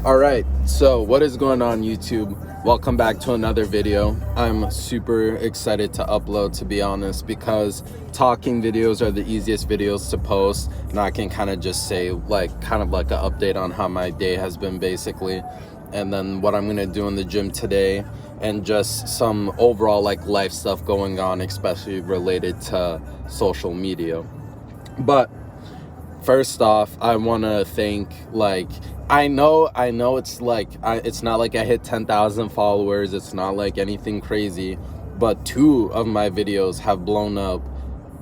All right, so what is going on, YouTube? Welcome back to another video. I'm super excited to upload, to be honest, because talking videos are the easiest videos to post, and I can kind of just say kind of like an update on how my day has been, basically, and then what I'm gonna do in the gym today, and just some overall life stuff going on, especially related to social media. But first off, I want to thank, I know it's not like I hit 10,000 followers. It's not like anything crazy, but two of my videos have blown up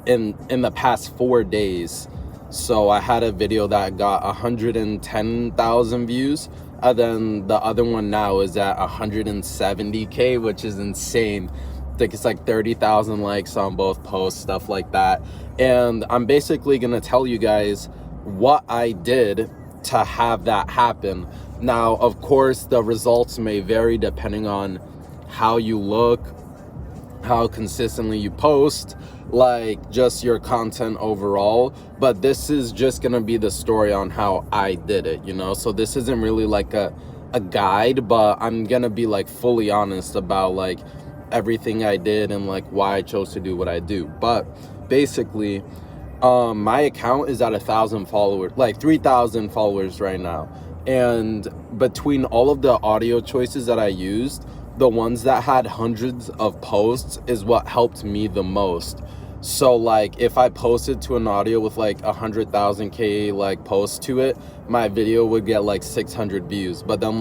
in the past 4 days. So I had a video that got 110,000 views, and then the other one now is at 170K, which is insane. I think it's like 30,000 likes on both posts, stuff like that. And I'm basically gonna tell you guys what I did to have that happen. Now, of course, the results may vary depending on how you look, how consistently you post, just your content overall. But this is just gonna be the story on how I did it, so this isn't really like a guide, but I'm gonna be fully honest about everything I did and why I chose to do what I do. But basically, my account is at 1,000 followers, 3,000 followers right now, and between all of the audio choices that I used, the ones that had hundreds of posts is what helped me the most. So if I posted to an audio with 100,000K posts to it, my video would get 600 views. But then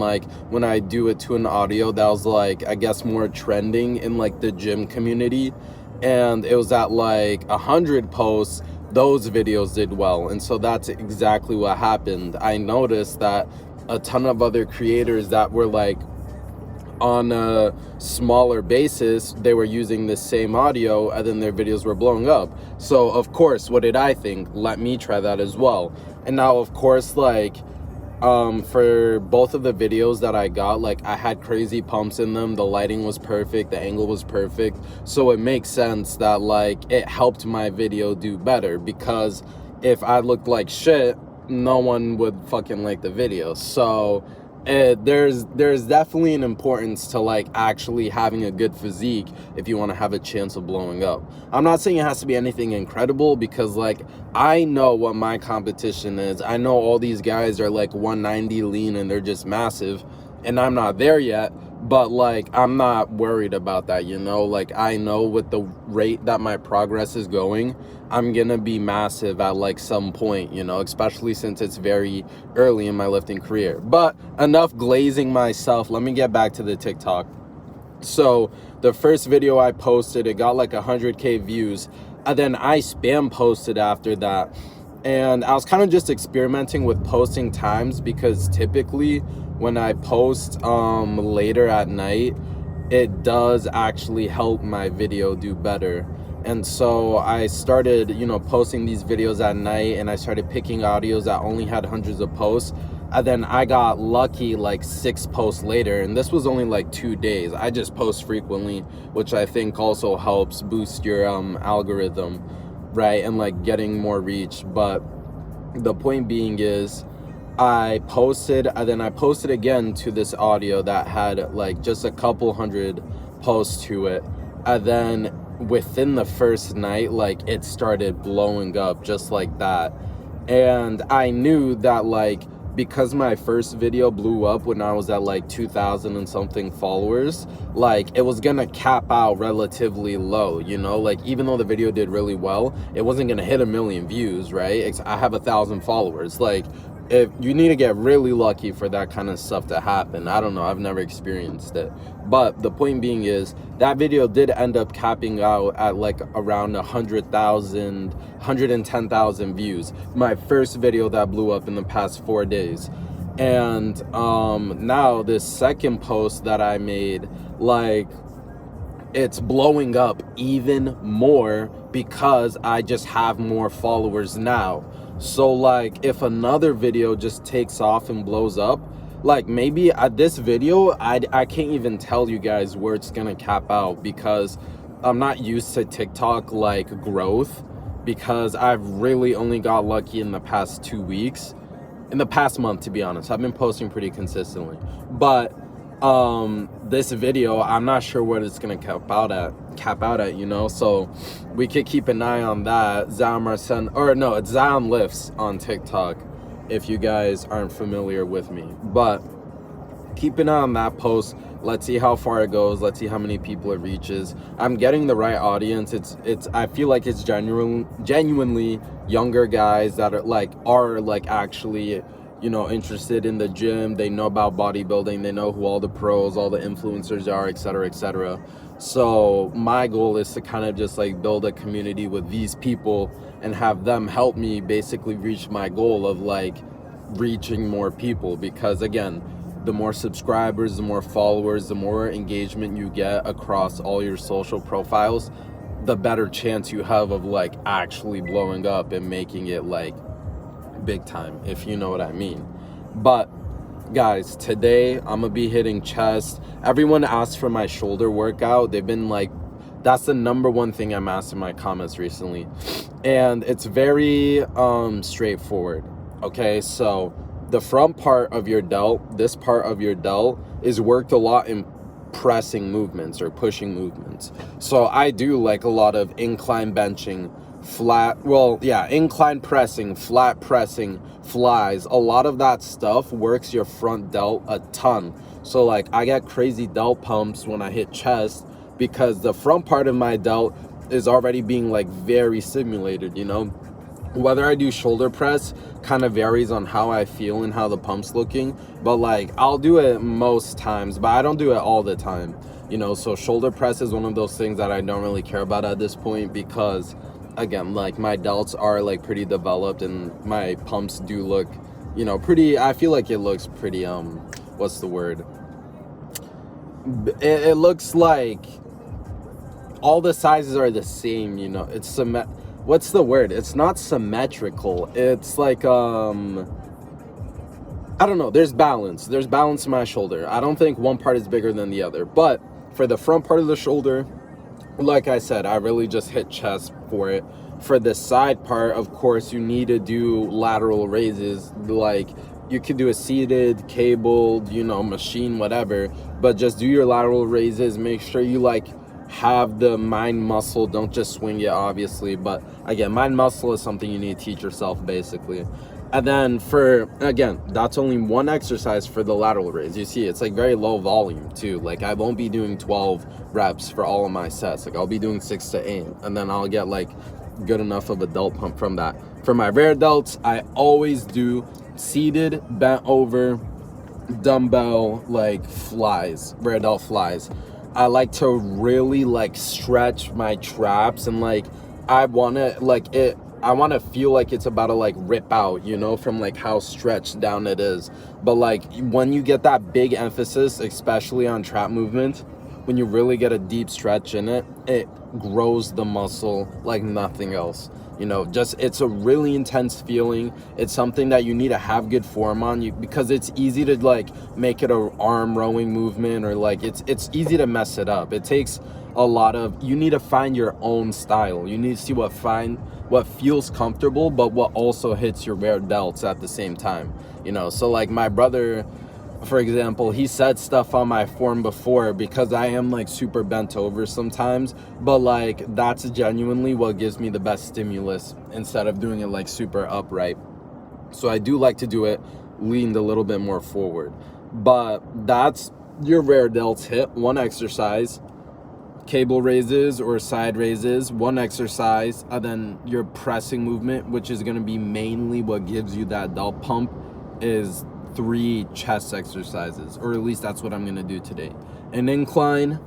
when I do it to an audio that was I guess more trending in the gym community, and it was at 100 posts, those videos did well. And so that's exactly what happened. I noticed that a ton of other creators that were on a smaller basis, they were using the same audio, and then their videos were blowing up. So of course, what did I think? Let me try that as well. And now, of course, for both of the videos that I got, I had crazy pumps in them. The lighting was perfect, the angle was perfect, so it makes sense that it helped my video do better, because if I looked like shit, no one would fucking like the video. So there's definitely an importance to actually having a good physique if you want to have a chance of blowing up. I'm not saying it has to be anything incredible, because I know what my competition is. I know all these guys are 190 lean and they're just massive, and I'm not there yet. But I'm not worried about that, I know with the rate that my progress is going, I'm gonna be massive at some point, especially since it's very early in my lifting career. But enough glazing myself. Let me get back to the TikTok. So the first video I posted, it got 100K views, and then I spam posted after that. And I was kind of just experimenting with posting times, because typically when I post later at night, it does actually help my video do better. And so I started, posting these videos at night, and I started picking audios that only had hundreds of posts. And then I got lucky 6 posts later, and this was only 2 days. I just post frequently, which I think also helps boost your algorithm, right? And getting more reach. But the point being is, I posted, and then I posted again to this audio that had just a couple hundred posts to it, and then within the first night, it started blowing up just like that. And I knew that because my first video blew up when I was at 2,000 and something followers, it was gonna cap out relatively low, even though the video did really well, it wasn't gonna hit 1 million views, right? I have 1,000 followers. If you need to get really lucky for that kind of stuff to happen. I don't know, I've never experienced it. But the point being is, that video did end up capping out at around 100,000, 110,000 views. My first video that blew up in the past 4 days. And now this second post that I made, it's blowing up even more because I just have more followers now. So if another video just takes off and blows up, maybe at this video, I can't even tell you guys where it's gonna cap out, because I'm not used to TikTok growth, because I've really only got lucky in the past 2 weeks. in the past month, to be honest. I've been posting pretty consistently, but this video, I'm not sure what it's gonna cap out at, you know, so we could keep an eye on that. Zion Marcin, or no, it's Zion Lifts on TikTok, if you guys aren't familiar with me. But keep an eye on that post. Let's see how far it goes. Let's see how many people it reaches. I'm getting the right audience. It's I feel like it's genuinely younger guys that are actually, you know, interested in the gym. They know about bodybuilding. They know who all the pros, all the influencers are, etc., etc. So my goal is to kind of just like build a community with these people and have them help me basically reach my goal of like reaching more people, because again, the more subscribers, the more followers, the more engagement you get across all your social profiles, the better chance you have of like actually blowing up and making it like big time, if you know what I mean. But guys, today I'm gonna be hitting chest. Everyone asked for my shoulder workout. They've been like, that's the number one thing I'm asked in my comments recently, and it's very straightforward. Okay, so the front part of your delt, this part of your delt, is worked a lot in pressing movements or pushing movements. So I do like a lot of incline benching, incline pressing, flat pressing, flies. A lot of that stuff works your front delt a ton. So like I get crazy delt pumps when I hit chest because the front part of my delt is already being like very stimulated, you know. Whether I do shoulder press kind of varies on how I feel and how the pump's looking, but like I'll do it most times, but I don't do it all the time, you know. So shoulder press is one of those things that I don't really care about at this point, because again, like my delts are like pretty developed and my pumps do look, you know, pretty, I feel like it looks pretty what's the word, it looks like all the sizes are the same, you know. It's what's the word? It's not symmetrical. It's like, I don't know. There's balance. There's balance in my shoulder. I don't think one part is bigger than the other. But for the front part of the shoulder, like I said, I really just hit chest for it. For the side part, of course, you need to do lateral raises. Like you could do a seated, cabled, you know, machine, whatever. But just do your lateral raises. Make sure you like have the mind muscle. Don't just swing it, obviously, but again, mind muscle is something you need to teach yourself basically. And then again, that's only one exercise for the lateral raise. You see, it's like very low volume too. Like I won't be doing 12 reps for all of my sets. Like I'll be doing 6 to 8, and then I'll get like good enough of a delt pump from that. For my rear delts, I always do seated, bent over, dumbbell like flies, rear delt flies. I like to really like stretch my traps, and like I want to feel like it's about to like rip out, you know, from like how stretched down it is. But like when you get that big emphasis, especially on trap movement, when you really get a deep stretch in it, it grows the muscle like nothing else. You know, just it's a really intense feeling. It's something that you need to have good form on, because it's easy to like make it a arm rowing movement, or like it's easy to mess it up. It takes a lot of, you need to find your own style. You need to see what feels comfortable, but what also hits your rear delts at the same time. You know, so like my brother, for example, he said stuff on my form before, because I am like super bent over sometimes, but like that's genuinely what gives me the best stimulus instead of doing it like super upright. So I do like to do it leaned a little bit more forward. But that's your rear delts hit, one exercise. Cable raises or side raises, one exercise, and then your pressing movement, which is going to be mainly what gives you that delt pump, is 3 chest exercises, or at least that's what I'm going to do today. An incline,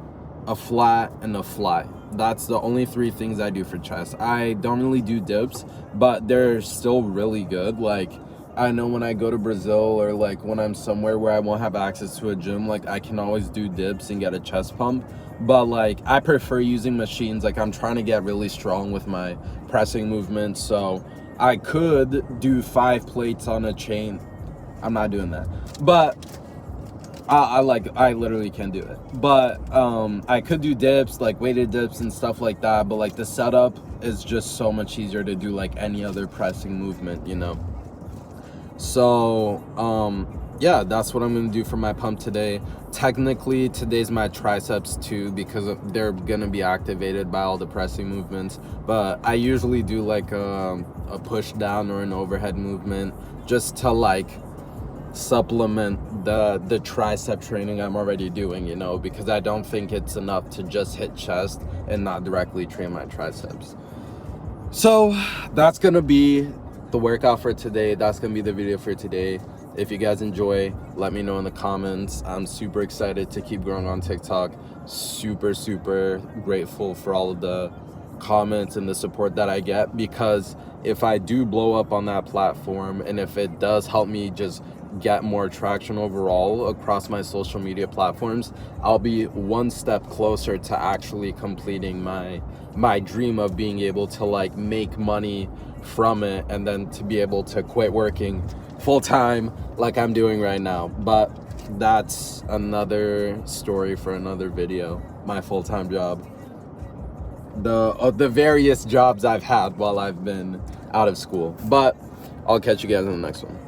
a flat, and a fly. That's the only 3 things I do for chest. I don't really do dips, but they're still really good. Like I know when I go to Brazil, or like when I'm somewhere where I won't have access to a gym, like I can always do dips and get a chest pump. But like I prefer using machines. Like I'm trying to get really strong with my pressing movements, so I could do 5 plates on a chain. I'm not doing that, but I literally can do it. But I could do dips, like weighted dips and stuff like that, but like the setup is just so much easier to do like any other pressing movement, you know. So yeah, that's what I'm gonna do for my pump today. Technically today's my triceps too, because they're gonna be activated by all the pressing movements, but I usually do like a push down or an overhead movement just to like supplement the tricep training I'm already doing, you know, because I don't think it's enough to just hit chest and not directly train my triceps. So that's gonna be the workout for today. That's gonna be the video for today. If you guys enjoy, let me know in the comments. I'm super excited to keep growing on TikTok. Super grateful for all of the comments and the support that I get, because if I do blow up on that platform, and if it does help me just get more traction overall across my social media platforms, I'll be one step closer to actually completing my dream of being able to like make money from it, and then to be able to quit working full time like I'm doing right now. But that's another story for another video. My full-time job, the various jobs I've had while I've been out of school. But I'll catch you guys in the next one.